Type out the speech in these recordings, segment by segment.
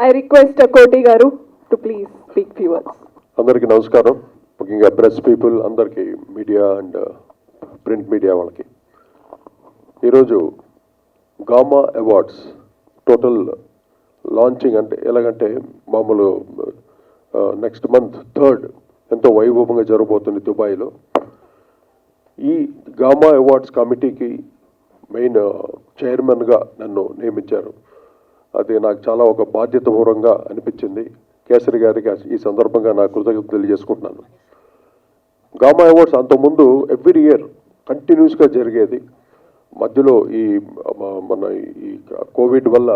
I request Koti Garu to please speak few words. అందరికీ నమస్కారం. ముఖ్యంగా ప్రెస్ పీపుల్ అందరికీ, మీడియా అండ్ ప్రింట్ మీడియా వాళ్ళకి. ఈరోజు గామా అవార్డ్స్ టోటల్ లాంచింగ్ అంటే ఎలాగంటే మామూలు నెక్స్ట్ మంత్ 3rd ఎంతో వైభవంగా జరగబోతుంది దుబాయ్లో. ఈ గామా అవార్డ్స్ కమిటీకి మెయిన్ చైర్మన్గా నన్ను నియమించారు. అది నాకు చాలా ఒక బాధ్యతాపూర్వంగా అనిపించింది. కేసరి గారికి ఈ సందర్భంగా నా కృతజ్ఞతలు తెలియజేసుకుంటున్నాను. గామా అవార్డ్స్ అంతకుముందు ఎవ్రీ ఇయర్ కంటిన్యూస్గా జరిగేది. మధ్యలో ఈ మన ఈ కోవిడ్ వల్ల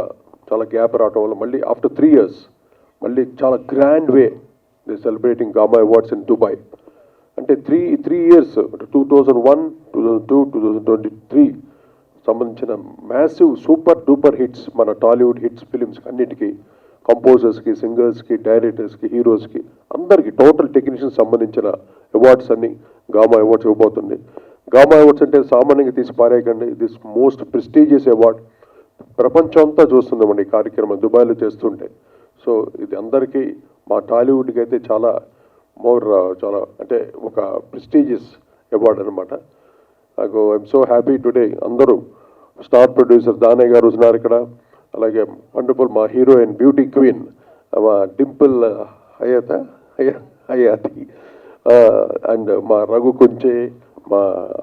చాలా గ్యాప్ రావడం వల్ల మళ్ళీ ఆఫ్టర్ 3 years మళ్ళీ చాలా grand way the celebrating gamma awards in Dubai. అంటే త్రీ ఇయర్స్ 2001, 2002, 2023 సంబంధించిన మ్యాసివ్ సూపర్ డూపర్ హిట్స్, మన టాలీవుడ్ హిట్స్ ఫిలిమ్స్ అన్నిటికీ, కంపోజర్స్కి, సింగర్స్కి, డైరెక్టర్స్కి, హీరోస్కి, అందరికీ టోటల్ టెక్నీషియన్స్ సంబంధించిన అవార్డ్స్ అన్ని గామా అవార్డ్స్ ఇవ్వబోతుంది. గామా అవార్డ్స్ అంటే సామాన్యంగా తీసి పారేయకండి. This most prestigious award. ప్రపంచం అంతా చూస్తుందామండి ఈ కార్యక్రమం దుబాయ్లో చేస్తుంటే. సో ఇది అందరికీ, మా టాలీవుడ్కి అయితే చాలా చాలా అంటే ఒక ప్రెస్టీజియస్ అవార్డ్ అనమాట. నాకు ఐఎమ్ సో హ్యాపీ టుడే. అందరూ స్టార్ ప్రొడ్యూసర్ దానయ్య గారు ఉన్నారు ఇక్కడ, అలాగే వండర్ఫుల్ మా హీరోయిన్ బ్యూటీ క్వీన్ మా డింపుల్ హయాతి అండ్ మా రఘు కుంచే, మా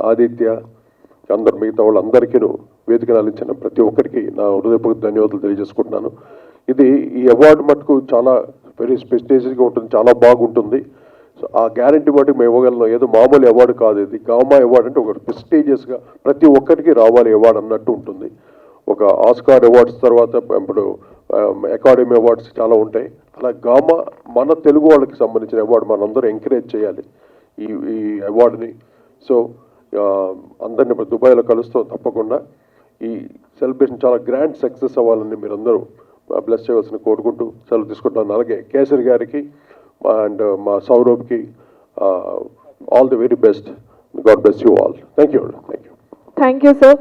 ఆదిత్య, అందరు మిగతా వాళ్ళందరికీ వేదికను అందించిన ప్రతి ఒక్కరికి నా హృదయపూర్వక ధన్యవాదాలు తెలియజేసుకుంటున్నాను. ఈ అవార్డు మటుకు చాలా వెరీ ప్రెస్టీజియస్గా ఉంటుంది, చాలా బాగుంటుంది. సో ఆ గ్యారంటీ బట్టి మేము ఇవ్వగలను. ఏదో మామూలు అవార్డు కాదు ఇది. గామా అవార్డు అంటే ఒక ప్రెస్టీజియస్గా ప్రతి ఒక్కరికి రావాలి అవార్డు అన్నట్టు ఉంటుంది. ఒక ఆస్కార్ అవార్డ్స్ తర్వాత ఇప్పుడు అకాడమీ అవార్డ్స్ చాలా ఉంటాయి. అలా గామా మన తెలుగు వాళ్ళకి సంబంధించిన అవార్డు మనందరూ ఎంకరేజ్ చేయాలి ఈ అవార్డుని. సో అందరినీ ఇప్పుడు దుబాయ్లో కలుస్తాం తప్పకుండా. ఈ సెలబ్రేషన్ చాలా గ్రాండ్ సక్సెస్ అవ్వాలని మీరందరూ బ్లెస్ చేయవలసిన కోరుకుంటూ సెలవు తీసుకుంటాను. అలాగే కేసరి గారికి అండ్ మా సౌరభ్కి all the very best. God bless you all. Thank you. Thank you, sir.